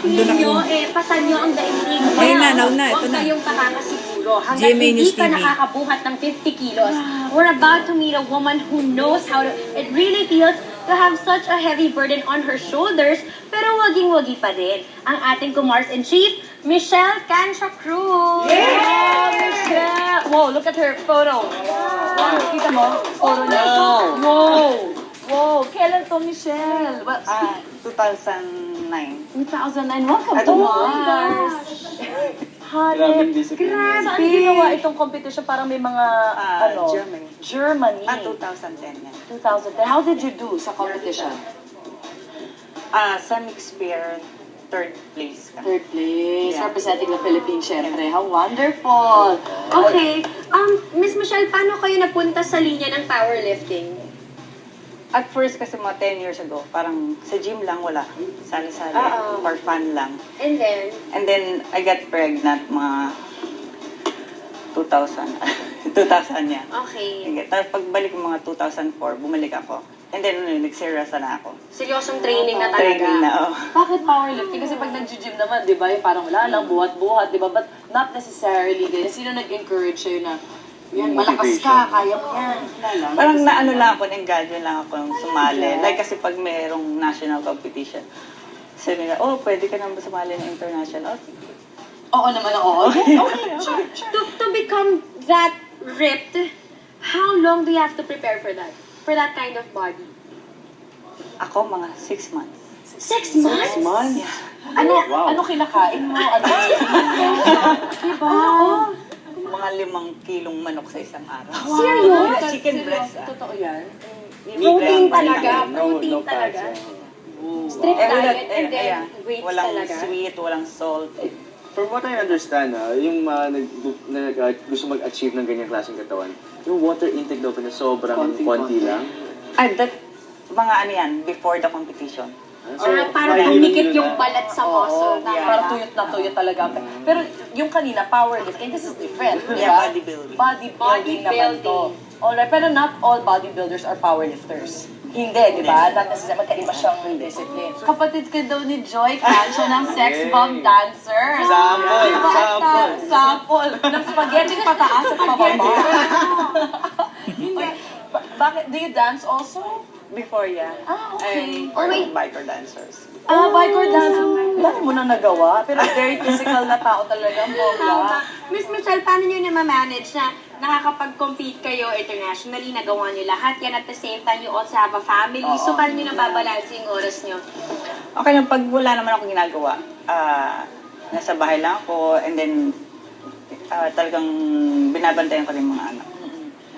ninyo, pasan nyo ang daigdig. Ayun na, now na, ito Huwag na. kayong makakasiguro. Hanggang GMA hindi News ka TV. nakakabuhat ng 50 kilos. We're about to meet a woman who knows how to, it really feels to have such a heavy burden on her shoulders, pero waging-wagi pa rin. Ang ating Kumars-in-Chief, Michelle Cancha Cruz. Yeah! Michelle! Whoa, look at her photo. Wow, kita mo? Photo niya. Wow! Wow, kailan to, Michelle? Well, 2009. 2009. Welcome to Mars. Grabing discipline. Saan ginawa itong competition? Parang may mga, Germany. Germany. 2010 yan. 2010. How did you do sa competition? Sa mixed pair, third place ka. Third place. Yeah. Representing the Philippines, syempre. How wonderful. Okay. Miss Michelle, paano kayo napunta sa linya ng powerlifting? At first kasi mga 10 years ago, parang sa gym lang wala. Sali-sali. For fun lang. And then? And then, I got pregnant mga 2000. 2000 yan. Okay. Tapos pagbalik ko mga 2004, bumalik ako. And then, nagseryoso na ako. Seryosong training na talaga. Training na, Bakit powerlifting? Kasi pag nag-gym naman, di ba, yung parang wala lang, buhat-buhat, di ba? But not necessarily din. Sino nag-encourage sa'yo na, yan, malakas ka, kaya mo yan. Parang naano lang ako, nengganyo lang ako sumali. Like kasi pag mayroong national competition, sabi nila, pwede ka naman sumali ng international. Oo naman ang oo. Okay. To become that ripped, how long do you have to prepare for that? For that kind of body? Ako, mga 6 months. 6 months? 6 months? Ano kinakain mo? Ano? Diba? Mga 5 kilong manok sa isang araw. Serious? Chicken breast. Totoo yan? Protein talaga. No Protein fats. talaga. Strict diet and then weights walang talaga. sweet, walang salt. From what I understand, yung gusto mag-achieve ng ganyang klaseng katawan, yung water intake daw na sobrang konti lang. That, mga ano yan, before the competition. Para pumikit yung balat sa muscle. Parang tuyot na tuyot talaga. Pero yung kanina, powerlifting, this is different. Di Yeah, ba? bodybuilding. Bodybuilding naman to. Alright, pero not all bodybuilders are powerlifters. Hindi, di ba? Not necessarily, magkaiba siyang discipline. Kapatid ka daw ni Joy Cancha ng sex bomb dancers. Sample, Diba? sample. Sample. Ng spaghetti pataas at pababa. Bakit? Do you dance also? Before, yeah. Okay. I'm part of biker dancers. Biker dance. Dami mo na nagawa, pero very physical na tao talaga, bongga. Miss Michelle, paano nyo na-manage na nakakapag-compete kayo internationally, nagawa nyo lahat yan, at the same time you also have a family, so paano nyo nababalanse yung oras nyo? Okay lang, pag wala naman akong ginagawa, nasa bahay lang ako, and then talagang binabantayan ko rin mga anak.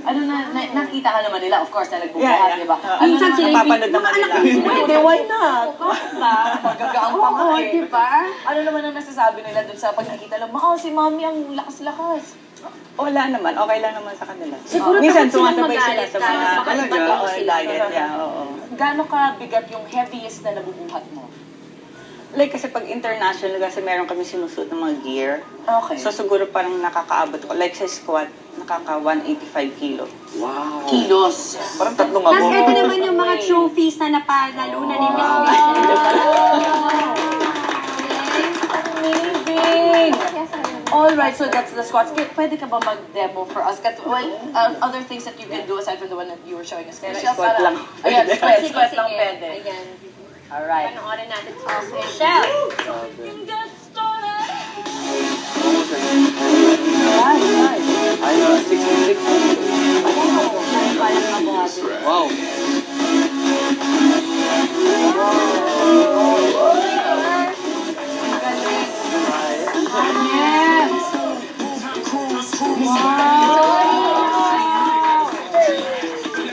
Ano nakita ka naman nila, of course, na nagbubuhat, di ba? Minsan sila napapanood naman nila. Hindi, why not? Magagaang pa nga eh. Diba? Ano naman ang nasasabi nila dun sa pag nakita lang, si mami ang lakas-lakas. Wala naman, okay lang naman sa kanila. Siguro minsan takot silang sumasabay sila magalit sa dahil mga makaibato mo sila. diet, yeah, oo. Gaano ka bigat yung heaviest na nabubuhat mo? Like kasi pag international, kasi meron kami sinusuot ng mga gear. Okay. So siguro parang nakakaabot ko. Like sa squat, nakaka 185 kilo. Wow. Kilos. Parang tatlong Tapos ako. ito naman yung mga trophies na napanalo na ni Miss Michelle. Amazing! Alright, so that's the squats. Pwede ka ba mag-demo for us? Other things that you can do aside from the one that you were showing us. Squat lang. Ayan, squat Sige, lang sige. pwede. Ayan. Alright. Panoorin natin si Miss Michelle. Ay, 66. Wow.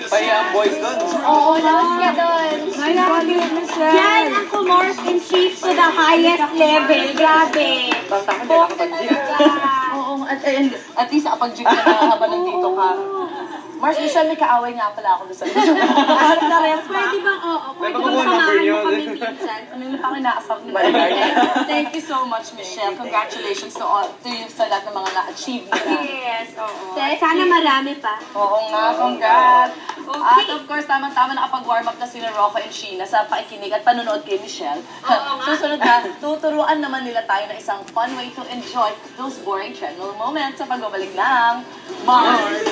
Kaya ang boys doon. Oo, labas ka doon. Yan ang Kumars-in-Chief to the highest level. Grabe. Bongga talaga. Oo, at least nakapag-gym ka na habang nandito ka. Mars, Michelle, may kaaway nga pala ako doon sa Hanap na respa. Pwede bang, oo, pwede Baka bang kuha number samahan mo yun. kami minsan? Ano na ako inaasap ni Thank you so much, Michelle. Congratulations to you sa lahat ng mga na-achieve nila. Yes, oo. Thank Sana you. marami pa. Oo nga, congrats! Okay. At of course, tamang-tama nakapag-warm up na sila Rocco and Sheena sa pakikinig at panonood kay Michelle. Oo nga. Susunod na, tuturuan naman nila tayo ng isang fun way to enjoy those boring treadmill moments sa pagbabalik ng Mars!